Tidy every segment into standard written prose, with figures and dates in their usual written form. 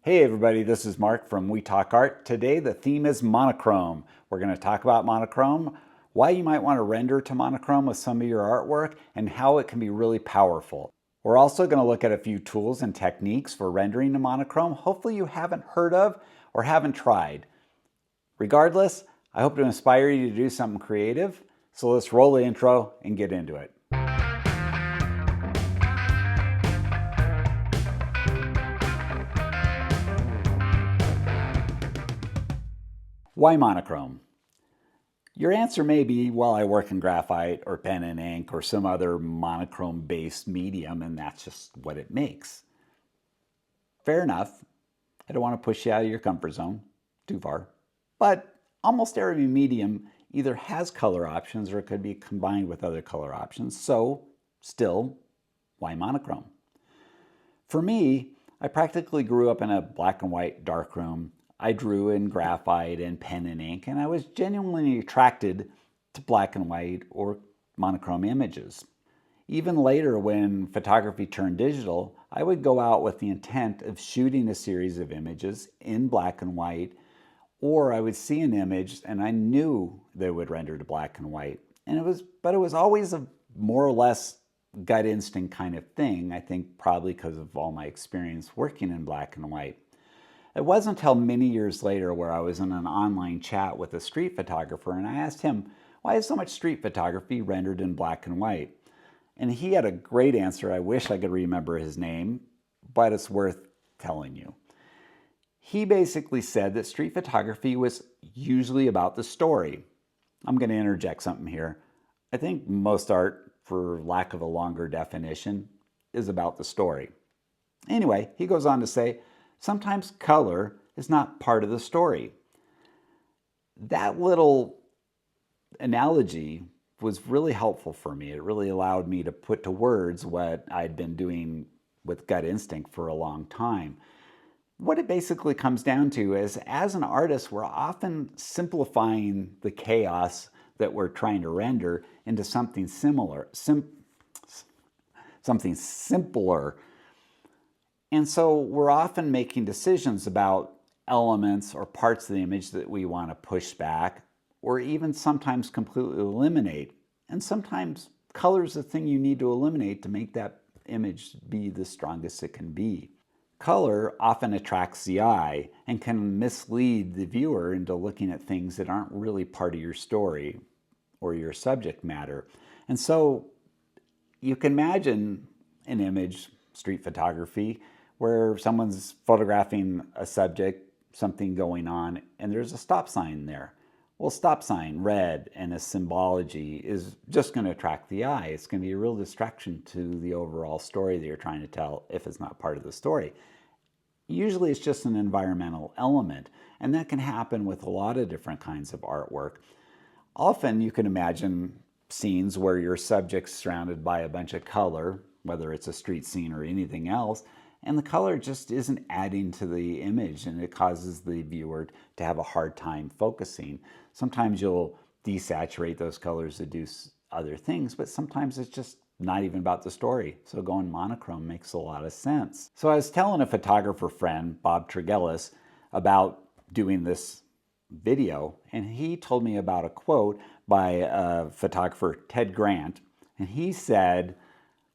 Hey everybody, this is Mark from We Talk Art. Today the theme is monochrome. We're going to talk about monochrome, why you might want to render to monochrome with some of your artwork, and how it can be really powerful. We're also going to look at a few tools and techniques for rendering to monochrome hopefully you haven't heard of or haven't tried. Regardless, I hope to inspire you to do something creative. So let's roll the intro and get into it. Why monochrome? Your answer may be, well, I work in graphite or pen and ink or some other monochrome-based medium, and that's just what it makes. Fair enough. I don't want to push you out of your comfort zone too far. But almost every medium either has color options or it could be combined with other color options. So, still, why monochrome? For me, I practically grew up in a black and white darkroom. I drew in graphite and pen and ink, and I was genuinely attracted to black and white or monochrome images. Even later, when photography turned digital, I would go out with the intent of shooting a series of images in black and white, or I would see an image and I knew they would render to black and white. But it was always a more or less gut instinct kind of thing, I think probably because of all my experience working in black and white. It wasn't until many years later where I was in an online chat with a street photographer and I asked him, why is so much street photography rendered in black and white? And he had a great answer. I wish I could remember his name, but it's worth telling you. He basically said that street photography was usually about the story. I'm going to interject something here. I think most art, for lack of a longer definition, is about the story. Anyway, he goes on to say, sometimes color is not part of the story. That little analogy was really helpful for me. It really allowed me to put to words what I'd been doing with gut instinct for a long time. What it basically comes down to is, as an artist, we're often simplifying the chaos that we're trying to render into something something simpler. And so we're often making decisions about elements or parts of the image that we want to push back, or even sometimes completely eliminate. And sometimes color is the thing you need to eliminate to make that image be the strongest it can be. Color often attracts the eye and can mislead the viewer into looking at things that aren't really part of your story or your subject matter. And so you can imagine an image, street photography, where someone's photographing a subject, something going on, and there's a stop sign there. Well, stop sign, red, and a symbology is just going to attract the eye. It's going to be a real distraction to the overall story that you're trying to tell if it's not part of the story. Usually it's just an environmental element, and that can happen with a lot of different kinds of artwork. Often you can imagine scenes where your subject's surrounded by a bunch of color, whether it's a street scene or anything else, and the color just isn't adding to the image, and it causes the viewer to have a hard time focusing. Sometimes you'll desaturate those colors to do other things, but sometimes it's just not even about the story. So going monochrome makes a lot of sense. So I was telling a photographer friend, Bob Tregellis, about doing this video, and he told me about a quote by photographer Ted Grant, and he said,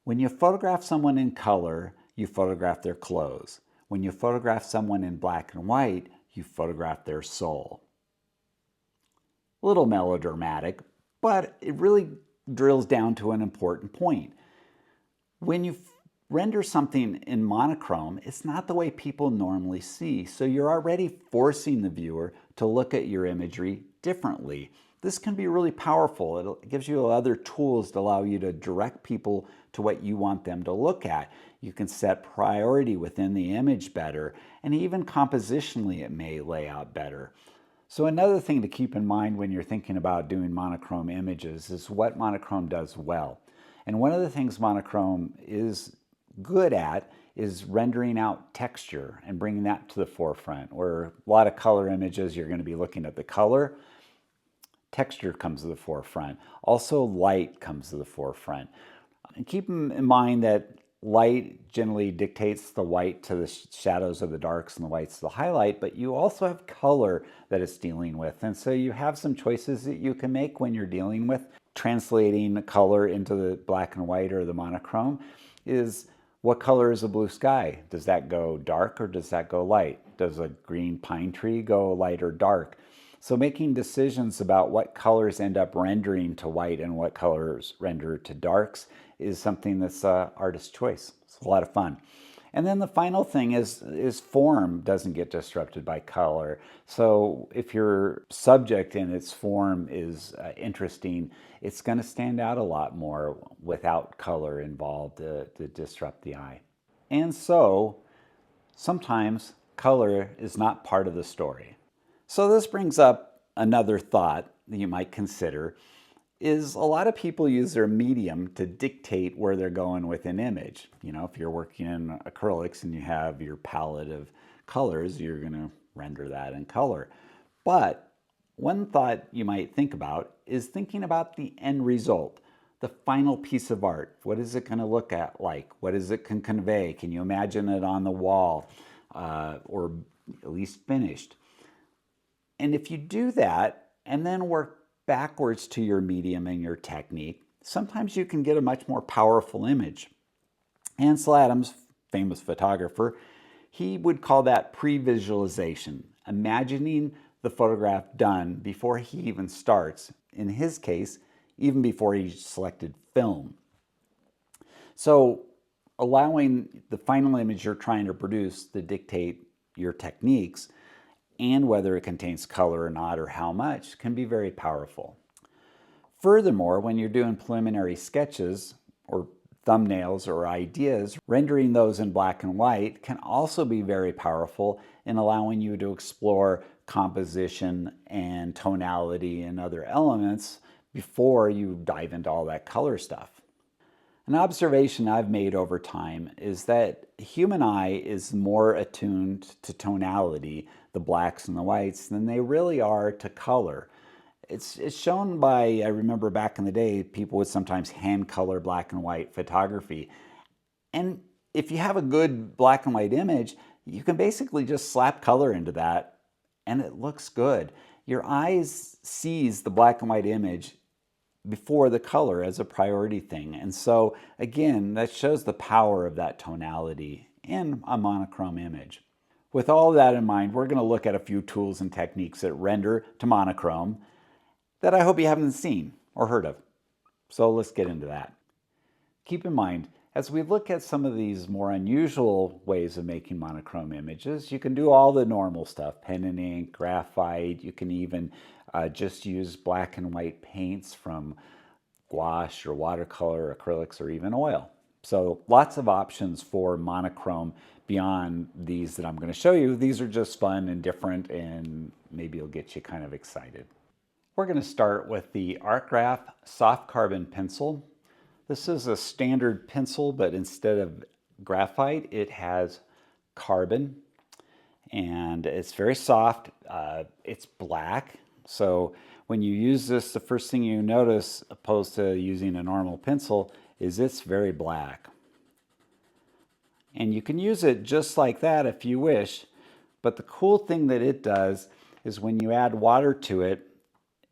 when you photograph someone in color, you photograph their clothes. When you photograph someone in black and white, you photograph their soul. A little melodramatic, but it really drills down to an important point. When you render something in monochrome, it's not the way people normally see, so you're already forcing the viewer to look at your imagery differently. This can be really powerful. It gives you other tools to allow you to direct people to what you want them to look at. You can set priority within the image better, and even compositionally it may lay out better. So another thing to keep in mind when you're thinking about doing monochrome images is what monochrome does well. And one of the things monochrome is good at is rendering out texture and bringing that to the forefront. Where a lot of color images, you're going to be looking at the color. Texture comes to the forefront. Also, light comes to the forefront. And keep in mind that light generally dictates the white to the shadows of the darks and the whites to the highlight, but you also have color that it's dealing with. And so you have some choices that you can make when you're dealing with translating color into the black and white or the monochrome. Is what color is a blue sky? Does that go dark or does that go light? Does a green pine tree go light or dark? So making decisions about what colors end up rendering to white and what colors render to darks is something that's artist's choice. It's a lot of fun. And then the final thing is form doesn't get disrupted by color. So if your subject and its form is interesting, it's going to stand out a lot more without color involved to disrupt the eye. And so sometimes color is not part of the story. So this brings up another thought that you might consider is a lot of people use their medium to dictate where they're going with an image. You know, if you're working in acrylics and you have your palette of colors, you're going to render that in color. But one thought you might think about is thinking about the end result, the final piece of art. What is it going to look at like? What is it can convey? Can you imagine it on the wall or at least finished? And if you do that and then work backwards to your medium and your technique, sometimes you can get a much more powerful image. Ansel Adams, famous photographer, he would call that pre-visualization, imagining the photograph done before he even starts. In his case, even before he selected film. So allowing the final image you're trying to produce to dictate your techniques and whether it contains color or not or how much can be very powerful. Furthermore, when you're doing preliminary sketches or thumbnails or ideas, rendering those in black and white can also be very powerful in allowing you to explore composition and tonality and other elements before you dive into all that color stuff. An observation I've made over time is that the human eye is more attuned to tonality, the blacks and the whites, than they really are to color. It's shown by, I remember back in the day, people would sometimes hand color black and white photography. And if you have a good black and white image, you can basically just slap color into that and it looks good. Your eyes sees the black and white image before the color as a priority thing. And so again, that shows the power of that tonality in a monochrome image. With all of that in mind, we're going to look at a few tools and techniques that render to monochrome that I hope you haven't seen or heard of. So let's get into that. Keep in mind, as we look at some of these more unusual ways of making monochrome images, you can do all the normal stuff, pen and ink, graphite. You can even just use black and white paints from gouache or watercolor, acrylics, or even oil. So lots of options for monochrome beyond these that I'm going to show you. These are just fun and different, and maybe it'll get you kind of excited. We're going to start with the Artgraf soft carbon pencil. This is a standard pencil, but instead of graphite, it has carbon, and it's very soft. It's black. So when you use this, the first thing you notice, opposed to using a normal pencil, is it's very black. And you can use it just like that if you wish, but the cool thing that it does is when you add water to it,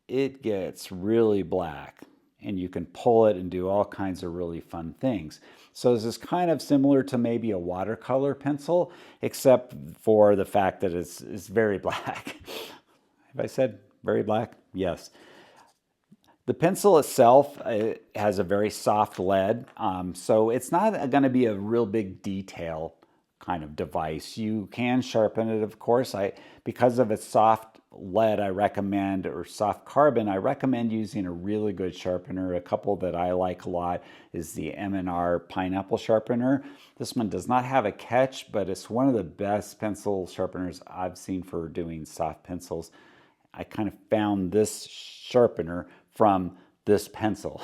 it gets really black. And you can pull it and do all kinds of really fun things. So this is kind of similar to maybe a watercolor pencil, except for the fact that it's very black. Have I said very black? Yes. The pencil itself has a very soft lead, so it's not going to be a real big detail kind of device. You can sharpen it, of course. Because of its soft lead, I recommend, or soft carbon, I recommend using a really good sharpener. A couple that I like a lot is the M&R pineapple sharpener. This one does not have a catch, but it's one of the best pencil sharpeners I've seen for doing soft pencils. I kind of found this sharpener from this pencil,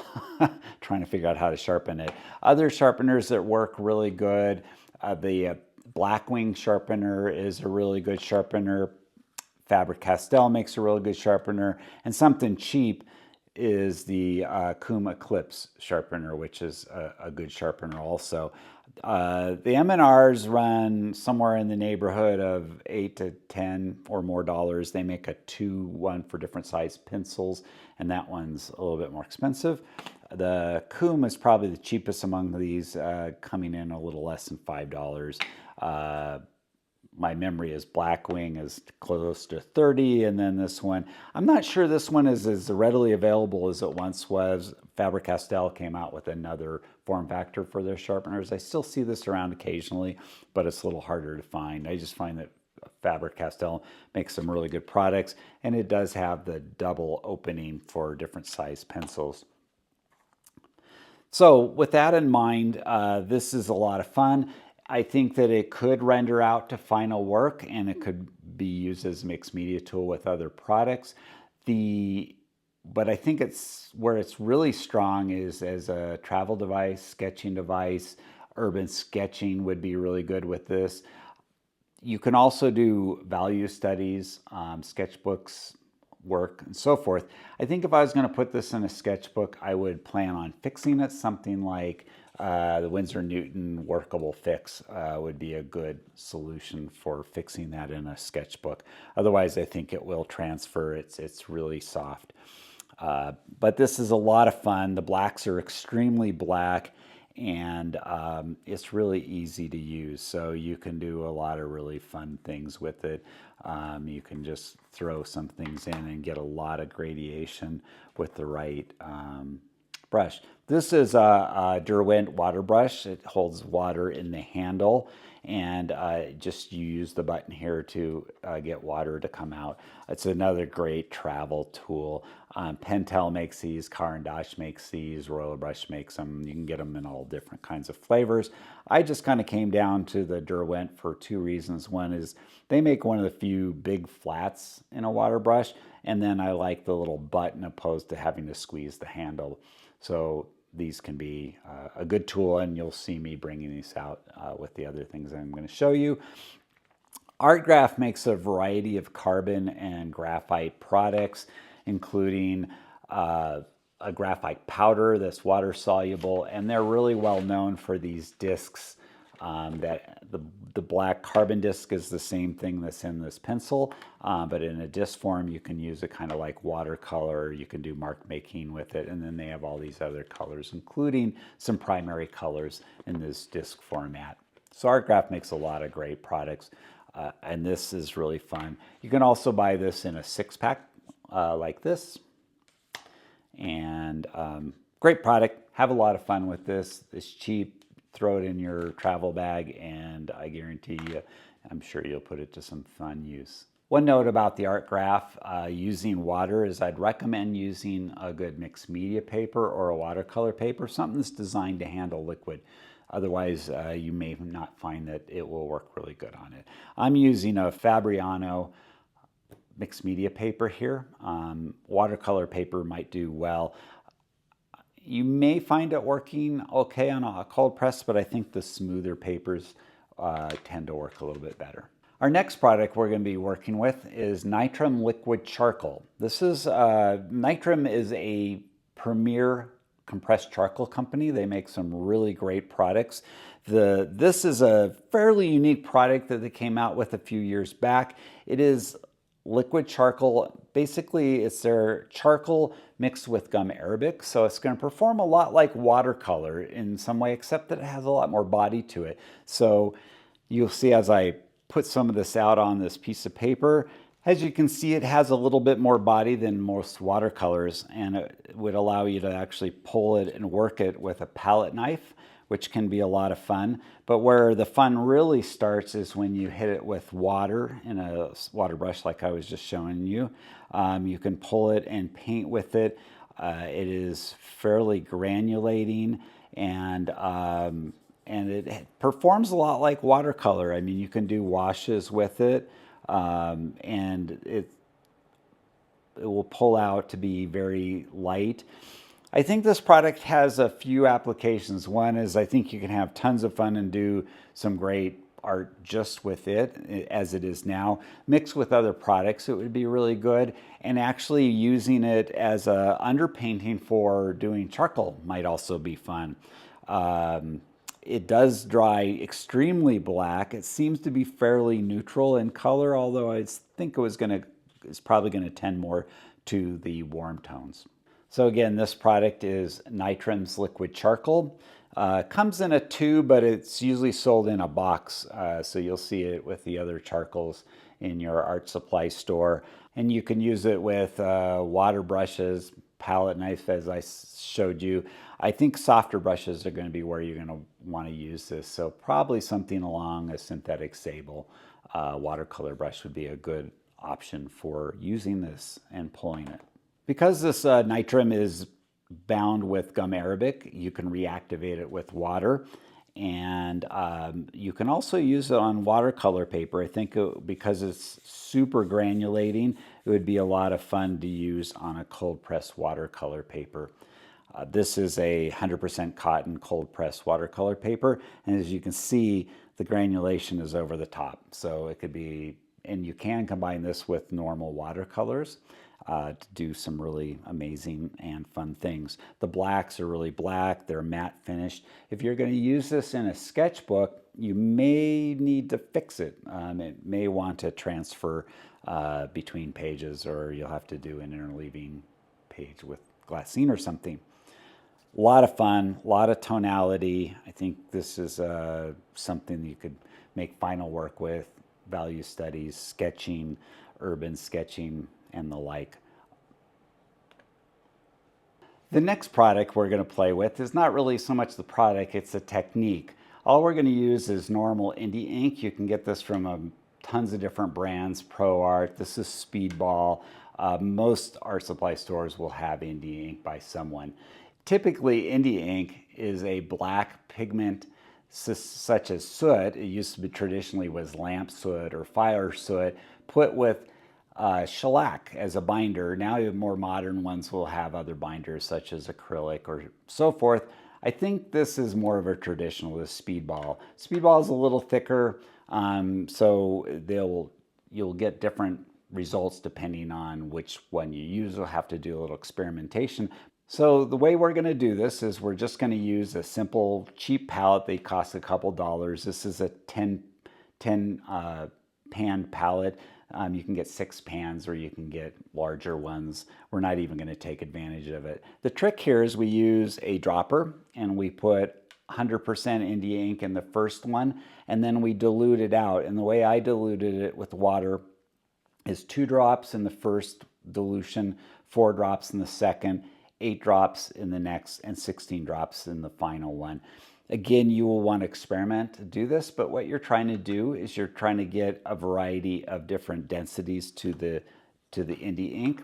trying to figure out how to sharpen it. Other sharpeners that work really good, the Blackwing sharpener is a really good sharpener. Faber-Castell makes a really good sharpener, and something cheap is the Kum Eclipse sharpener, which is a good sharpener also. The M&Rs run somewhere in the neighborhood of $8 to $10 or more dollars. They make a 2-1 for different size pencils, and that one's a little bit more expensive. The Coom is probably the cheapest among these, coming in a little less than $5. My memory is Blackwing is close to 30, and then this one, I'm not sure this one is as readily available as it once was. Faber-Castell came out with another form factor for their sharpeners. I still see this around occasionally, but it's a little harder to find. I just find that Faber-Castell makes some really good products, and it does have the double opening for different size pencils. So with that in mind, this is a lot of fun. I think that it could render out to final work, and it could be used as a mixed media tool with other products. But I think it's where it's really strong is as a travel device, sketching device. Urban sketching would be really good with this. You can also do value studies, sketchbooks, work, and so forth. I think if I was going to put this in a sketchbook, I would plan on fixing it. Something like the Winsor Newton workable fix would be a good solution for fixing that in a sketchbook. Otherwise, I think it will transfer. It's really soft. But this is a lot of fun. The blacks are extremely black, and it's really easy to use. So you can do a lot of really fun things with it. You can just throw some things in and get a lot of gradation with the right brush. This is a Derwent water brush. It holds water in the handle, and just you use the button here to get water to come out. It's another great travel tool. Pentel makes these, Caran d'Ache makes these, Royal Brush makes them. You can get them in all different kinds of flavors. I just kind of came down to the Derwent for two reasons. One is they make one of the few big flats in a water brush, and then I like the little button opposed to having to squeeze the handle. So these can be a good tool, and you'll see me bringing these out with the other things I'm going to show you. Artgraf makes a variety of carbon and graphite products, including a graphite powder that's water soluble, and they're really well known for these discs. That the black carbon disc is the same thing that's in this pencil, but in a disc form you can use it kind of like watercolor. You can do mark making with it, and then they have all these other colors, including some primary colors in this disc format. So Artgraf makes a lot of great products, and this is really fun. You can also buy this in a 6-pack like this, and great product. Have a lot of fun with this. It's cheap. Throw it in your travel bag, and I guarantee you, I'm sure you'll put it to some fun use. One note about the Artgraf using water is I'd recommend using a good mixed media paper or a watercolor paper, something that's designed to handle liquid. Otherwise, you may not find that it will work really good on it. I'm using a Fabriano mixed media paper here. Watercolor paper might do well. You may find it working okay on a cold press, but I think the smoother papers tend to work a little bit better. Our next product we're going to be working with is Nitram Liquid Charcoal. Nitram is a premier compressed charcoal company. They make some really great products. This is a fairly unique product that they came out with a few years back. It is liquid charcoal. Basically, it's their charcoal mixed with gum arabic. So it's going to perform a lot like watercolor in some way, except that it has a lot more body to it. So you'll see as I put some of this out on this piece of paper, as you can see, it has a little bit more body than most watercolors, and it would allow you to actually pull it and work it with a palette knife, which can be a lot of fun. But where the fun really starts is when you hit it with water in a water brush like I was just showing you. You can pull it and paint with it. It is fairly granulating, and it performs a lot like watercolor. I mean, you can do washes with it, and it will pull out to be very light. I think this product has a few applications. One is I think you can have tons of fun and do some great art just with it as it is now. Mixed with other products, it would be really good. And actually using it as a underpainting for doing charcoal might also be fun. It does dry extremely black. It seems to be fairly neutral in color, although I think it's probably going to tend more to the warm tones. So again, this product is Nitram's liquid charcoal. Comes in a tube, but it's usually sold in a box, so you'll see it with the other charcoals in your art supply store. And you can use it with water brushes, palette knife, as I showed you. I think softer brushes are going to be where you're going to want to use this, so probably something along a synthetic sable watercolor brush would be a good option for using this and pulling it. Because this Nitram is bound with gum arabic, you can reactivate it with water, and you can also use it on watercolor paper. I think because it's super granulating, it would be a lot of fun to use on a cold press watercolor paper. This is a 100% cotton cold press watercolor paper, and as you can see, the granulation is over the top, so it could be, and you can combine this with normal watercolors to do some really amazing and fun things. The blacks are really black, they're matte finished. If you're going to use this in a sketchbook, you may need to fix it. It may want to transfer between pages, or you'll have to do an interleaving page with glassine or something. A lot of fun, a lot of tonality. I think this is something you could make final work with, value studies, sketching, urban sketching, and the like. The next product we're going to play with is not really so much the product, it's a technique. All we're going to use is normal India ink. You can get this from tons of different brands, Pro Art. This is Speedball. Most art supply stores will have India ink by someone. Typically, India ink is a black pigment such as soot. It used to be traditionally was lamp soot or fire soot, put with shellac as a binder. Now more modern ones will have other binders such as acrylic or so forth. I think this is more of a traditional, this Speedball. Speedball is a little thicker, so you'll get different results depending on which one you use. You'll have to do a little experimentation. So the way we're going to do this is we're just going to use a simple cheap palette. They cost a couple dollars. This is a 10 pan palette. You can get 6 pans or you can get larger ones. We're not even going to take advantage of it. The trick here is we use a dropper and we put 100% India ink in the first one, and then we dilute it out. And the way I diluted it with water is 2 drops in the first dilution, 4 drops in the second, 8 drops in the next, and 16 drops in the final one. Again, you will want to experiment to do this, but what you're trying to do is you're trying to get a variety of different densities to the India ink.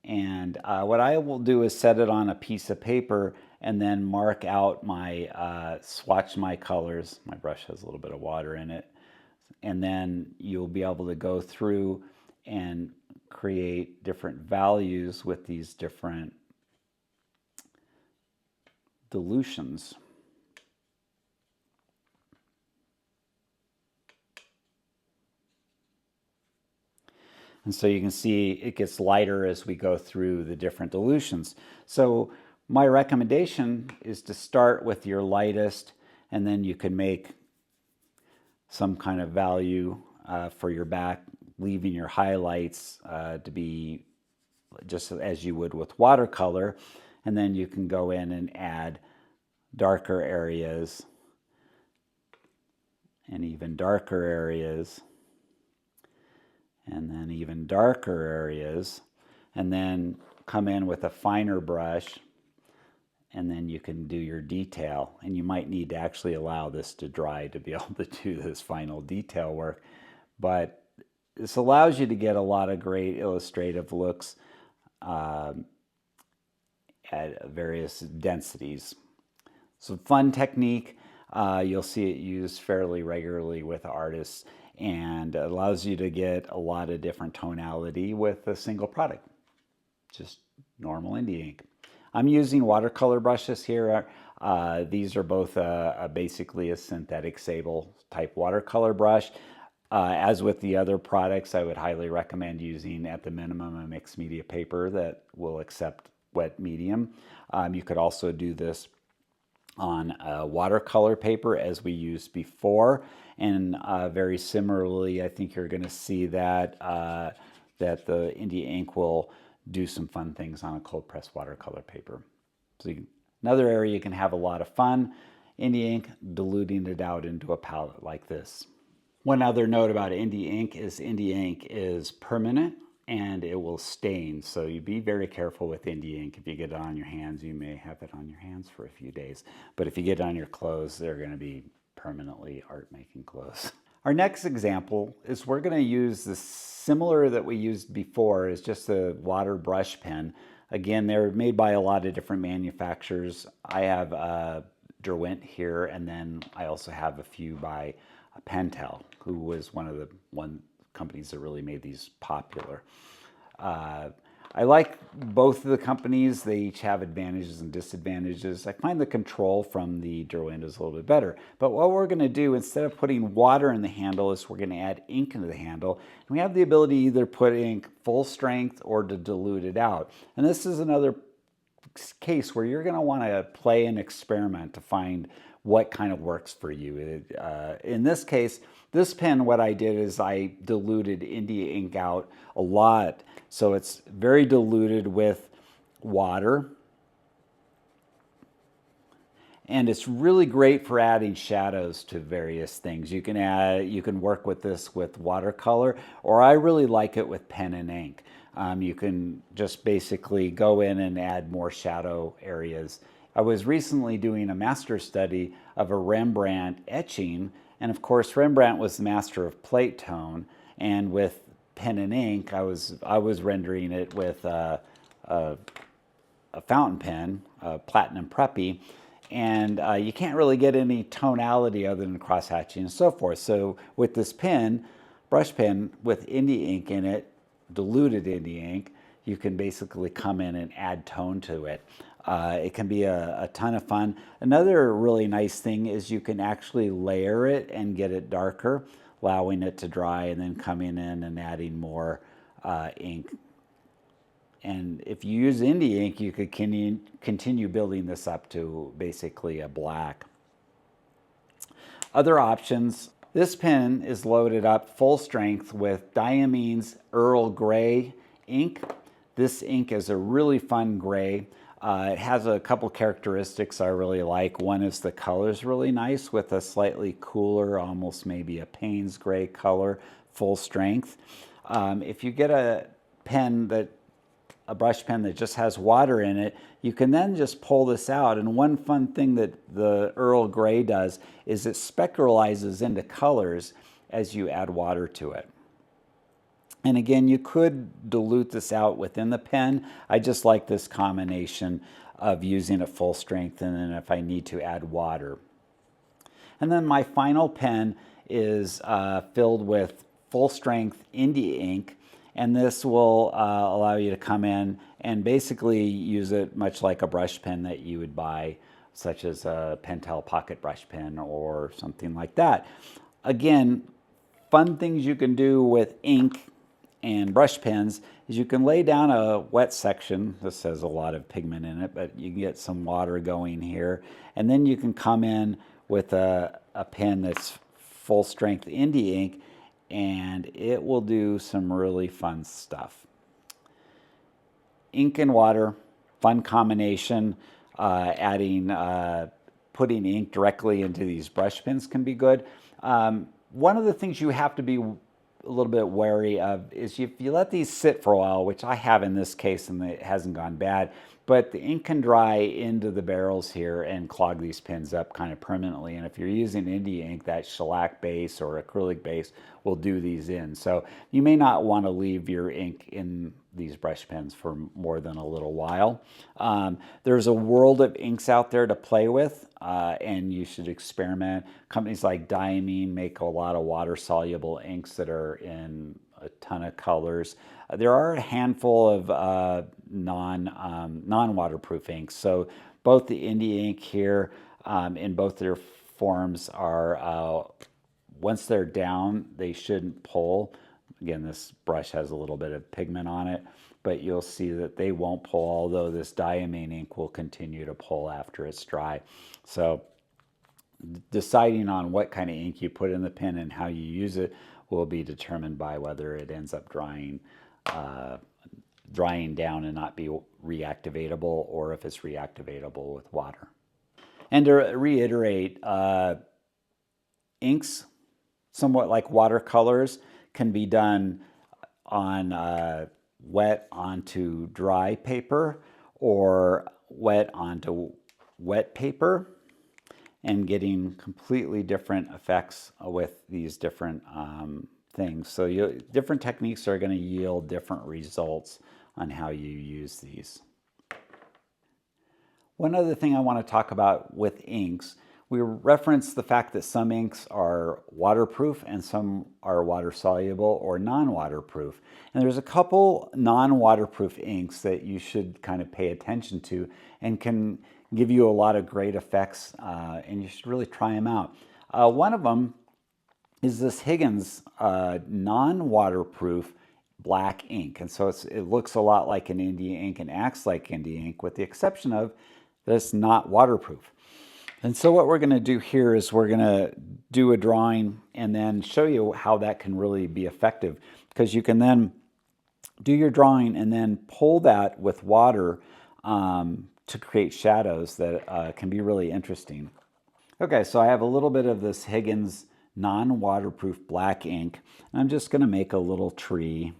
And what I will do is set it on a piece of paper and then mark out my, swatch my colors. My brush has a little bit of water in it. And then you'll be able to go through and create different values with these different dilutions. And so you can see it gets lighter as we go through the different dilutions. So my recommendation is to start with your lightest, and then you can make some kind of value for your back, leaving your highlights to be just as you would with watercolor. And then you can go in and add darker areas and even darker areas and then even darker areas, and then come in with a finer brush, and then you can do your detail. And you might need to actually allow this to dry to be able to do this final detail work, but this allows you to get a lot of great illustrative looks at various densities. So fun technique. You'll see it used fairly regularly with artists, and it allows you to get a lot of different tonality with a single product, just normal India ink. I'm using watercolor brushes here. These are both basically a synthetic sable type watercolor brush. As with the other products, I would highly recommend using, at the minimum, a mixed media paper that will accept wet medium. You could also do this on watercolor paper as we used before. And very similarly, I think you're going to see that, that the India ink will do some fun things on a cold press watercolor paper. So another area you can have a lot of fun, India ink, diluting it out into a palette like this. One other note about India ink is permanent and it will stain. So you be very careful with India ink. If you get it on your hands, you may have it on your hands for a few days. But if you get it on your clothes, they're going to be permanently art-making clothes. Our next example is we're going to use the similar that we used before, is just a water brush pen. Again, they're made by a lot of different manufacturers. I have Derwent here, and then I also have a few by Pentel, who was one of the companies that really made these popular. I like both of the companies. They each have advantages and disadvantages. I find the control from the Derwent is a little bit better. But what we're going to do, instead of putting water in the handle, is we're going to add ink into the handle. And we have the ability to either put ink full strength or to dilute it out. And this is another case where you're going to want to play and experiment to find what kind of works for you. In this case, this pen, what I did is I diluted India ink out a lot. So it's very diluted with water. And it's really great for adding shadows to various things. You can work with this with watercolor, or I really like it with pen and ink. You can just basically go in and add more shadow areas. I was recently doing a master study of a Rembrandt etching, and of course Rembrandt was the master of plate tone, and with pen and ink I was rendering it with a fountain pen, a Platinum Preppy, and you can't really get any tonality other than cross hatching and so forth. So with this pen, brush pen with India ink in it, diluted India ink, you can basically come in and add tone to it. It can be a ton of fun. Another really nice thing is you can actually layer it and get it darker, allowing it to dry and then coming in and adding more ink. And if you use India ink, you could continue building this up to basically a black. Other options, this pen is loaded up full strength with Diamine's Earl Grey ink. This ink is a really fun gray. It has a couple characteristics I really like. One is the color's really nice with a slightly cooler, almost maybe a Payne's gray color, full strength. If you get a brush pen that just has water in it, you can then just pull this out. And one fun thing that the Earl Grey does is it spectralizes into colors as you add water to it. And again, you could dilute this out within the pen. I just like this combination of using it full strength and then if I need to add water. And then my final pen is filled with full strength India ink, and this will allow you to come in and basically use it much like a brush pen that you would buy, such as a Pentel pocket brush pen or something like that. Again, fun things you can do with ink and brush pens is you can lay down a wet section. This has a lot of pigment in it, but you can get some water going here. And then you can come in with a pen that's full strength India ink, and it will do some really fun stuff. Ink and water, fun combination. Putting ink directly into these brush pens can be good. One of the things you have to be a little bit wary of is if you let these sit for a while, which I have in this case and it hasn't gone bad, but the ink can dry into the barrels here and clog these pens up kind of permanently. And if you're using India ink, that shellac base or acrylic base will do these in. So you may not want to leave your ink in these brush pens for more than a little while. There's a world of inks out there to play with, and you should experiment. Companies like Diamine make a lot of water-soluble inks that are in a ton of colors. There are a handful of non-waterproof inks. So both the India ink here in both their forms are, once they're down, they shouldn't pull. Again, this brush has a little bit of pigment on it, but you'll see that they won't pull, although this diamine ink will continue to pull after it's dry. So deciding on what kind of ink you put in the pen and how you use it will be determined by whether it ends up drying down and not be reactivatable, or if it's reactivatable with water. And to reiterate, inks, somewhat like watercolors, can be done on wet onto dry paper or wet onto wet paper, and getting completely different effects with these different things. So different techniques are going to yield different results on how you use these. One other thing I want to talk about with inks, we referenced the fact that some inks are waterproof and some are water soluble or non-waterproof. And there's a couple non-waterproof inks that you should kind of pay attention to and can give you a lot of great effects, and you should really try them out. One of them is this Higgins non-waterproof black ink. And so it looks a lot like an India ink and acts like India ink, with the exception of that it's not waterproof. And so what we're going to do here is we're going to do a drawing and then show you how that can really be effective, because you can then do your drawing and then pull that with water to create shadows that can be really interesting. Okay, so I have a little bit of this Higgins non-waterproof black ink. I'm just going to make a little tree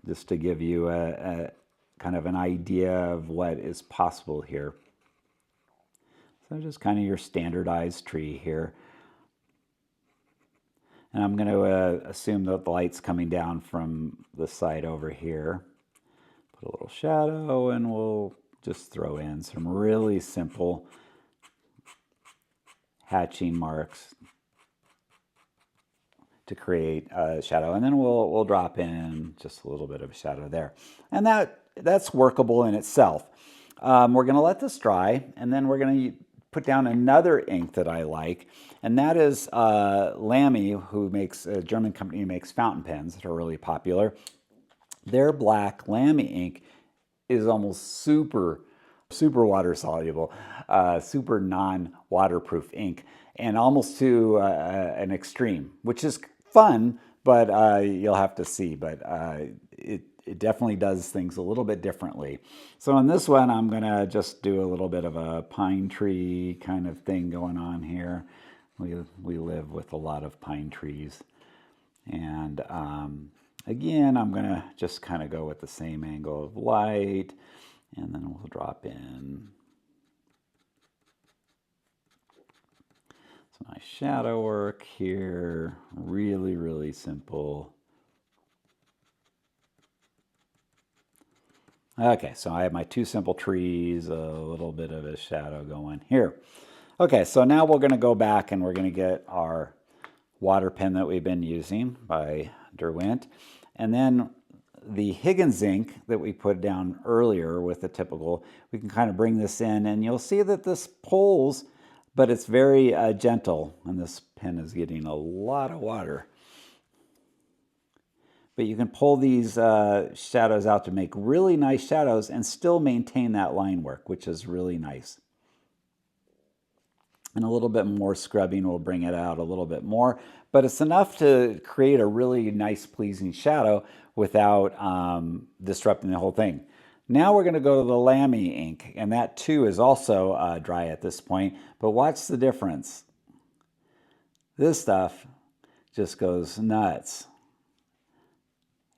just to give you a kind of an idea of what is possible here. So just kind of your standardized tree here. And I'm going to assume that the light's coming down from the side over here. Put a little shadow, and we'll just throw in some really simple hatching marks to create a shadow, and then we'll drop in just a little bit of a shadow there, and that's workable in itself. We're going to let this dry, and then we're going to put down another ink that I like, and that is Lamy, who makes a German company who makes fountain pens that are really popular. Their black Lamy ink is almost super water soluble, super non-waterproof ink, and almost to an extreme, which is fun, but you'll have to see. But it definitely does things a little bit differently. So in this one, I'm going to just do a little bit of a pine tree kind of thing going on here. We live with a lot of pine trees. And again, I'm going to just kind of go with the same angle of light, and then we'll drop in some nice shadow work here. Really simple. Okay, so I have my two simple trees, a little bit of a shadow going here. Okay, so now we're going to go back and we're going to get our water pen that we've been using by Derwent, and then the Higgins ink that we put down earlier with the typical, we can kind of bring this in, and you'll see that this pulls, but it's very gentle, and this pen is getting a lot of water. But you can pull these shadows out to make really nice shadows and still maintain that line work, which is really nice. And a little bit more scrubbing will bring it out a little bit more, but it's enough to create a really nice, pleasing shadow without disrupting the whole thing. Now we're going to go to the Lamy ink, and that too is also dry at this point, but watch the difference. This stuff just goes nuts.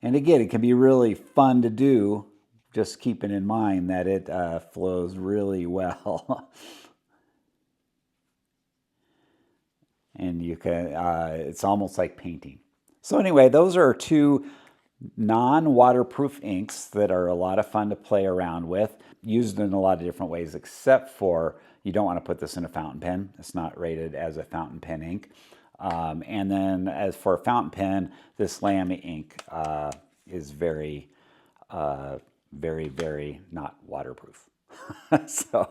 And again, it can be really fun to do, just keeping in mind that it flows really well. And you can, it's almost like painting. So anyway, those are two non-waterproof inks that are a lot of fun to play around with, used in a lot of different ways, except for you don't want to put this in a fountain pen. It's not rated as a fountain pen ink. And then as for a fountain pen, this Lamy ink is very not waterproof. So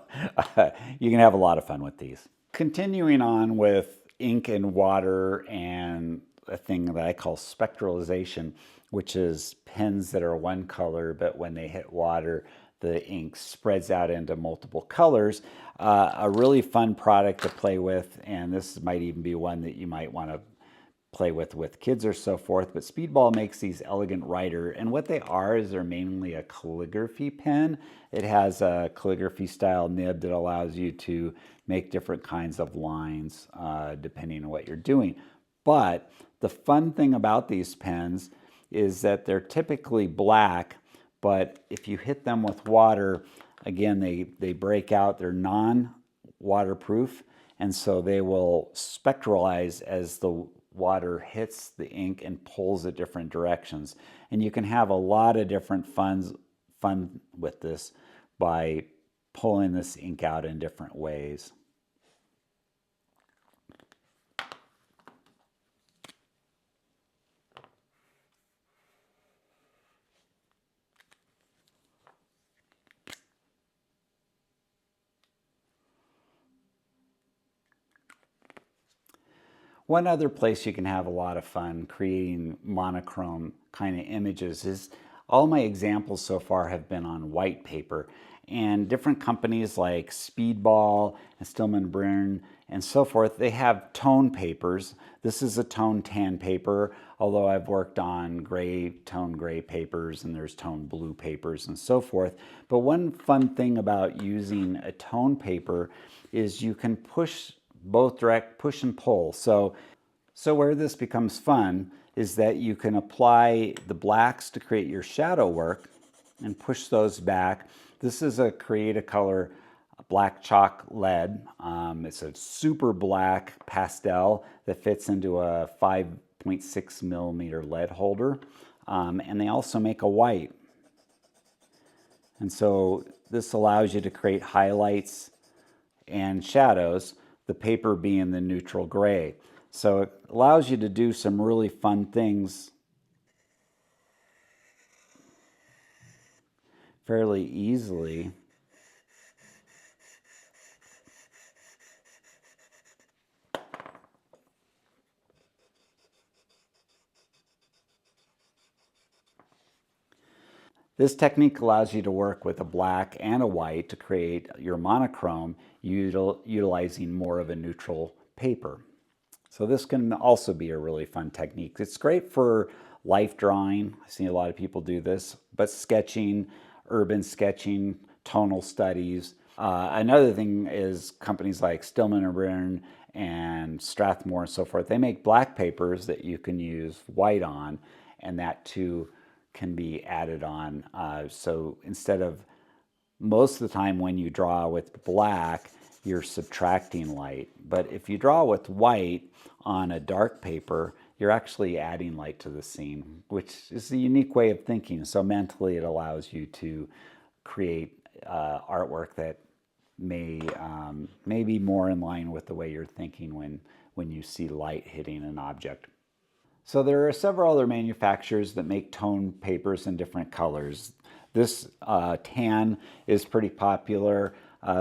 you can have a lot of fun with these. Continuing on with ink and water and a thing that I call spectralization, which is pens that are one color, but when they hit water, the ink spreads out into multiple colors. A really fun product to play with, and this might even be one that you might want to play with kids or so forth. But Speedball makes these elegant writer, and what they are is they're mainly a calligraphy pen. It has a calligraphy style nib that allows you to make different kinds of lines depending on what you're doing. But the fun thing about these pens is that they're typically black, but if you hit them with water, again, they break out. They're non-waterproof, and so they will spectralize as the water hits the ink and pulls it different directions. And you can have a lot of different fun with this by pulling this ink out in different ways. One other place you can have a lot of fun creating monochrome kind of images is all my examples so far have been on white paper. And different companies like Speedball and Stillman Brunn and so forth, they have tone papers. This is a tone tan paper, although I've worked on tone gray papers, and there's tone blue papers and so forth. But one fun thing about using a tone paper is you can push and pull. So where this becomes fun is that you can apply the blacks to create your shadow work and push those back. This is a Create a Color black chalk lead. It's a super black pastel that fits into a 5.6 millimeter lead holder. And they also make a white. And so this allows you to create highlights and shadows, the paper being the neutral gray. So it allows you to do some really fun things fairly easily. This technique allows you to work with a black and a white to create your monochrome utilizing more of a neutral paper. So this can also be a really fun technique. It's great for life drawing. I've seen a lot of people do this, but sketching, urban sketching, tonal studies. Another thing is companies like Stillman and Brunn and Strathmore and so forth, they make black papers that you can use white on, and that too can be added on. So instead of most of the time when you draw with black, you're subtracting light. But if you draw with white on a dark paper, you're actually adding light to the scene, which is a unique way of thinking. So mentally, it allows you to create artwork that may be more in line with the way you're thinking when you see light hitting an object. So there are several other manufacturers that make tone papers in different colors. This tan is pretty popular.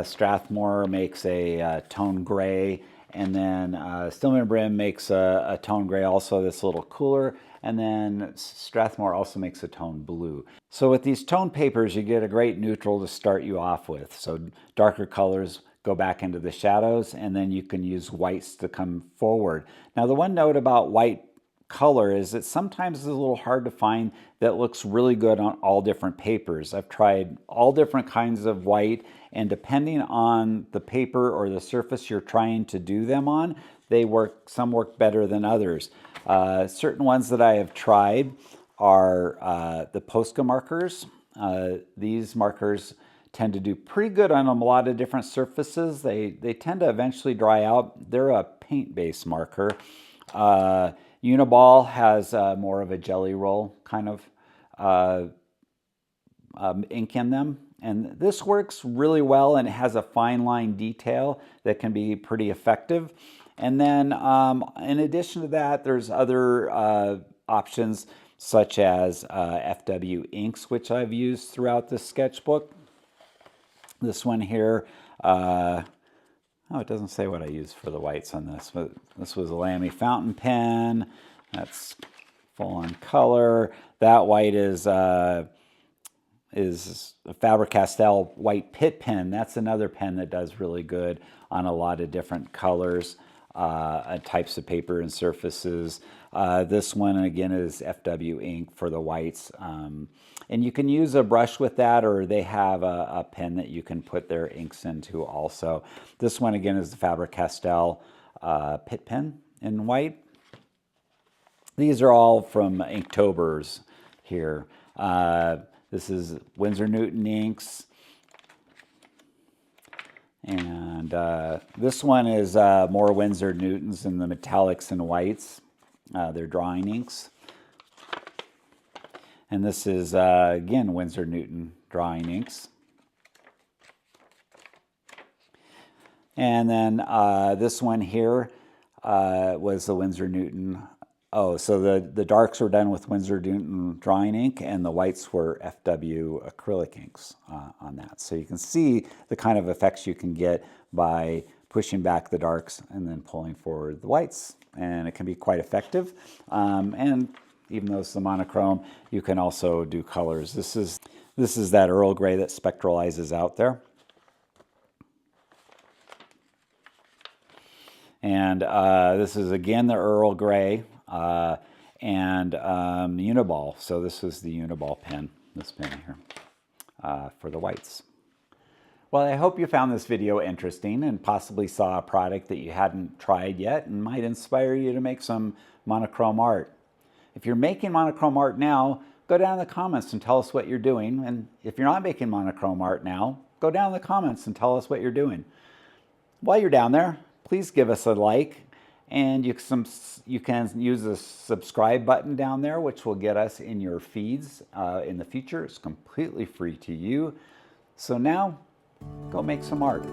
Strathmore makes a tone gray, and then Stillman Brunn makes a tone gray also that's a little cooler, and then Strathmore also makes a tone blue. So with these tone papers, you get a great neutral to start you off with. So darker colors go back into the shadows, and then you can use whites to come forward. Now the one note about white color is that sometimes it's a little hard to find that looks really good on all different papers. I've tried all different kinds of white, and depending on the paper or the surface you're trying to do them on, some work better than others. Certain ones that I have tried are the Posca markers. These markers tend to do pretty good on a lot of different surfaces. They tend to eventually dry out. They're a paint-based marker. Uniball has more of a jelly roll kind of ink in them. And this works really well, and it has a fine line detail that can be pretty effective. And then in addition to that, there's other options such as FW inks, which I've used throughout this sketchbook. This one here, oh, it doesn't say what I used for the whites on this, but this was a Lamy fountain pen. That's full on color. That white is a Faber-Castell white pit pen. That's another pen that does really good on a lot of different colors, types of paper and surfaces. This one, again, is FW ink for the whites. And you can use a brush with that, or they have a pen that you can put their inks into also. This one, again, is the Faber-Castell pit pen in white. These are all from Inktober's here. This is Winsor Newton inks. And this one is more Winsor Newtons in the metallics and whites. They're drawing inks. And this is, again, Winsor Newton drawing inks. And then this one here was the Winsor Newton. Oh, so the darks were done with Winsor Newton drawing ink, and the whites were FW acrylic inks on that. So you can see the kind of effects you can get by pushing back the darks and then pulling forward the whites. And it can be quite effective. And even though it's the monochrome, you can also do colors. This is that Earl Grey that spectralizes out there. And this is, again, the Earl Grey. And Uniball. So this is the Uniball pen, this pen here, for the whites. Well, I hope you found this video interesting and possibly saw a product that you hadn't tried yet and might inspire you to make some monochrome art. If you're making monochrome art now, go down in the comments and tell us what you're doing. And if you're not making monochrome art now, go down in the comments and tell us what you're doing. While you're down there, please give us a like. And you can use the subscribe button down there, which will get us in your feeds in the future. It's completely free to you. So now, go make some art.